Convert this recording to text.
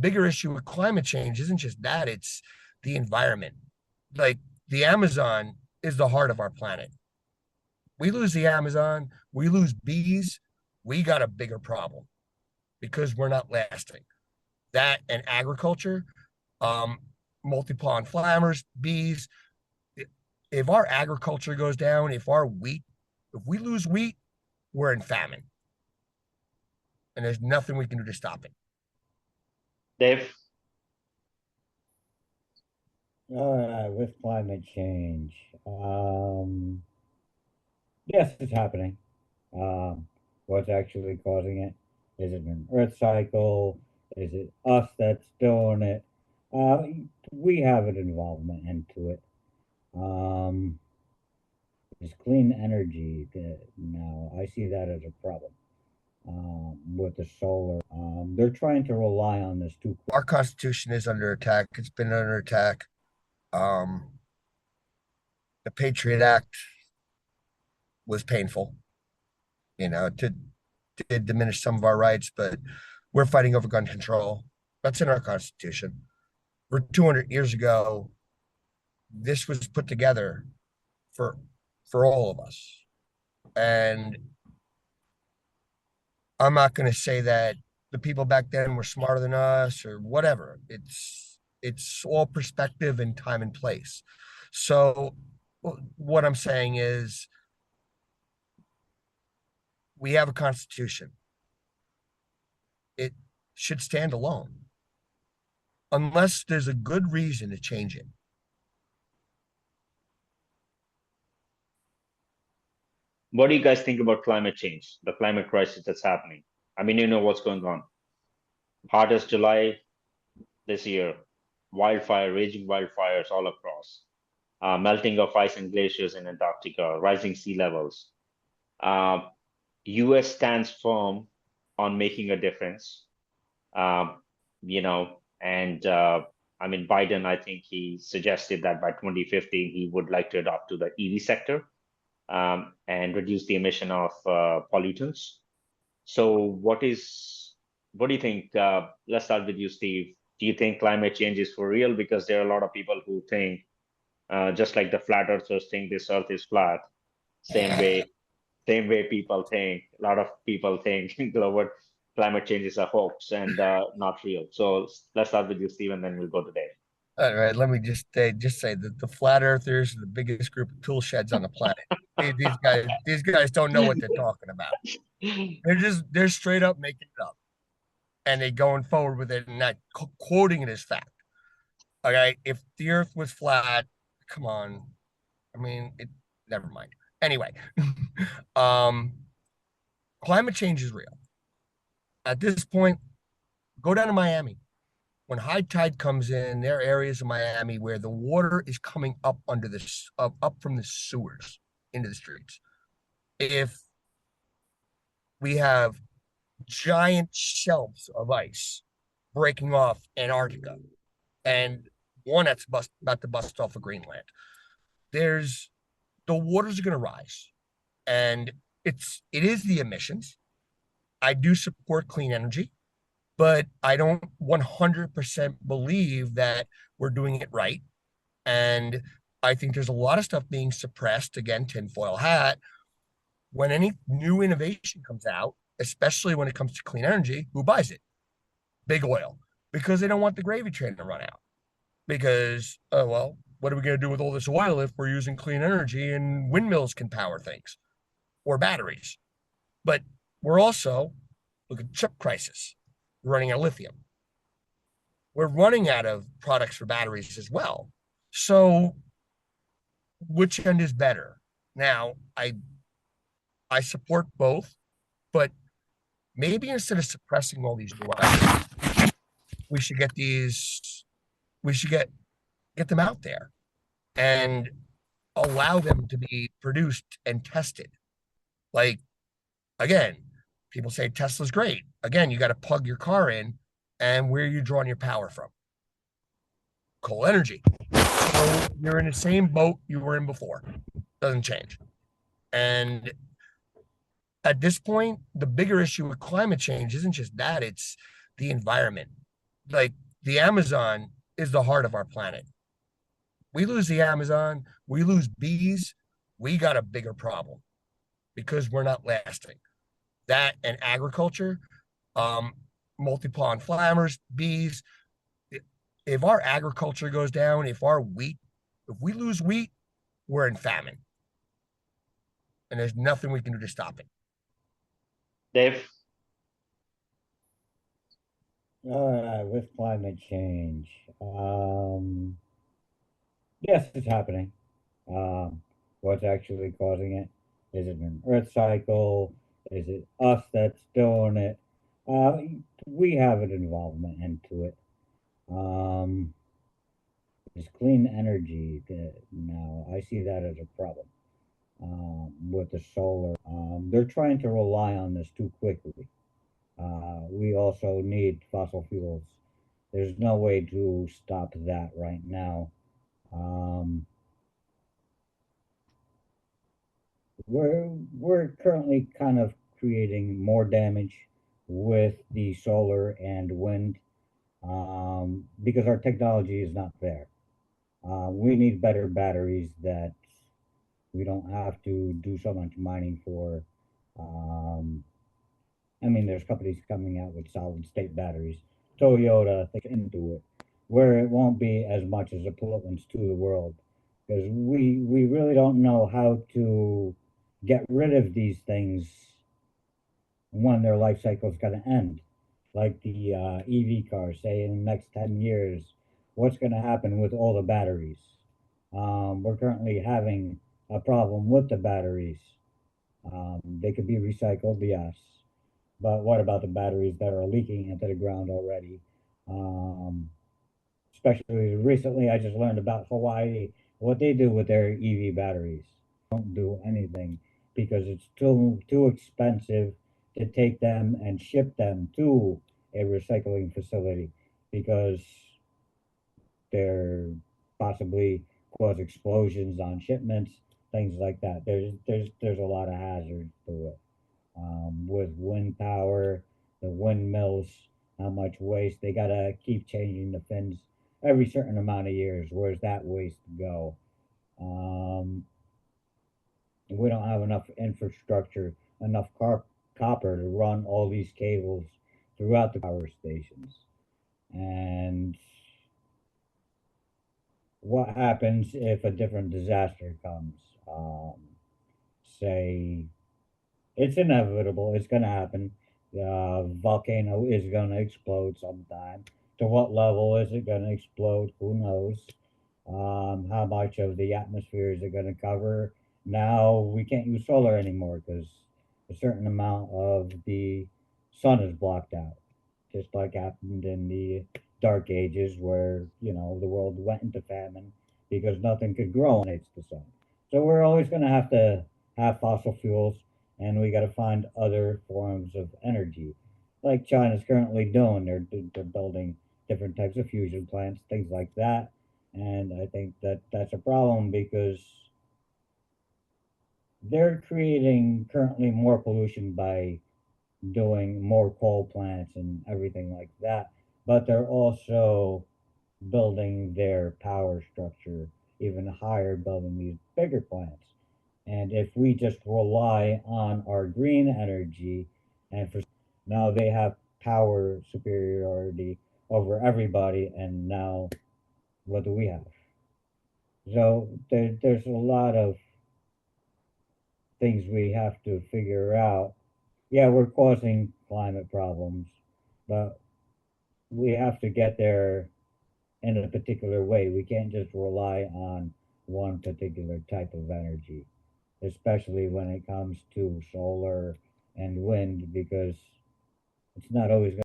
bigger issue with climate change isn't just that, it's the environment. Like the Amazon is the heart of our planet. We lose the Amazon, we lose bees, we got a bigger problem because we're not lasting. That and agriculture, um, multi-pollen flammers, bees. If our agriculture goes down, if we lose wheat, we're in famine, and there's nothing we can do to stop it. Dave, All right, with climate change. Yes, it's happening. What's actually causing it? Is it an earth cycle? Is it us that's doing it? Uh, we have an involvement into it. Um, is clean energy now? I see that as a problem. With the solar, they're trying to rely on this too. Our Constitution is under attack. It's been under attack. Um, the Patriot Act was painful, to diminish some of our rights, but we're fighting over gun control. That's in our Constitution. For 200 years ago, this was put together for for all of us. And I'm not going to say that the people back then were smarter than us or whatever. It's all perspective and time and place. So what I'm saying is we have a constitution. It should stand alone unless there's a good reason to change it. what do you guys think about climate change, the climate crisis that's happening? I mean, you know what's going on. Hottest July this year, raging wildfires all across, melting of ice and glaciers in Antarctica, rising sea levels. Uh, US stands firm on making a difference. Um, and I mean, Biden, I think he suggested that by 2050 he would like to adopt to the EV sector, and reduce the emission of pollutants. So, what do you think? Let's start with you, Steve. Do you think climate change is for real? Because there are a lot of people who think, just like the flat earthers think this earth is flat, same way, same way people think, a lot of people think global climate change is a hoax and not real. So let's start with you, Steve, and then we'll go to Dave. All right, let me just say that the flat earthers are the biggest group of tool sheds on the planet. These guys don't know what they're talking about. They're straight up making it up, and they going forward with it and not quoting it as fact. Okay, if the Earth was flat, come on. I mean, it. Never mind. Anyway, um, climate change is real. At this point, go down to Miami. When high tide comes in, there are areas of Miami where the water is coming up under this up from the sewers into the streets. If we have giant shelves of ice breaking off Antarctica and one that's about to bust off of Greenland, there's the waters are going to rise, and it is the emissions. I do support clean energy, but I don't 100% believe that we're doing it right. And I think there's a lot of stuff being suppressed. Again, tinfoil hat. When any new innovation comes out, especially when it comes to clean energy, who buys it? Big oil, because they don't want the gravy train to run out. Because, oh, well, what are we going to do with all this oil if we're using clean energy and windmills can power things or batteries? But we're also, look at chip crisis, we're running out of lithium. We're running out of products for batteries as well. So which end is better? Now, I support both, but maybe instead of suppressing all these new items, we should get these we should get them out there and allow them to be produced and tested. Like again, people say Tesla's great. Again, you got to plug your car in, and where are you drawing your power from? Coal energy. So you're in the same boat you were in before. Doesn't change. And at this point, the bigger issue with climate change isn't just that, it's the environment. like the Amazon is the heart of our planet. We lose the Amazon, we lose bees, we got a bigger problem because we're not lasting. That and agriculture, um, multi-pollen flammers, bees. If our agriculture goes down, if we lose wheat, we're in famine, and there's nothing we can do to stop it. Dave, All right, with climate change, yes, it's happening. Um, what's actually causing it? Is it an Earth cycle? Is it us that's doing it? Uh, we have an involvement into it. Um, is clean energy now? I see that as a problem. With the solar, they're trying to rely on this too quickly. We also need fossil fuels. There's no way to stop that right now. Um, we're currently kind of creating more damage with the solar and wind because our technology is not there. We need better batteries that we don't have to do so much mining for. Um, I mean, there's companies coming out with solid state batteries. Toyota thinks into it, where it won't be as much as a pollutants to the world, because we really don't know how to get rid of these things when their life cycle is going to end. Like the EV cars, say in the next 10 years, what's going to happen with all the batteries? We're currently having a problem with the batteries. They could be recycled, yes. But what about the batteries that are leaking into the ground already? Um, Especially recently, I just learned about Hawaii, what they do with their EV batteries. Don't do anything because it's too expensive to take them and ship them to a recycling facility because they're possibly cause explosions on shipments, things like that. There's a lot of hazards to it. With wind power, the windmills, how much waste they gotta keep changing the fins every certain amount of years. Where's that waste go? Um, we don't have enough infrastructure, enough copper to run all these cables throughout the power stations. And what happens if a different disaster comes? Say it's inevitable. It's going to happen. The volcano is going to explode sometime. To what level is it going to explode? Who knows? How much of the atmosphere is it going to cover? Now we can't use solar anymore because a certain amount of the sun is blocked out, just like happened in the dark ages where, the world went into famine because nothing could grow underneath the sun. So we're always going to have fossil fuels, and we got to find other forms of energy, like China's currently doing. They're building different types of fusion plants, things like that. And I think that that's a problem because they're creating currently more pollution by doing more coal plants and everything like that. But they're also building their power structure even higher, building these bigger plants. And if we just rely on our green energy, and for now they have power superiority over everybody, and now what do we have? So there's a lot of things we have to figure out. Yeah, we're causing climate problems, but we have to get there in a particular way. We can't just rely on one particular type of energy, especially when it comes to solar and wind, because it's not always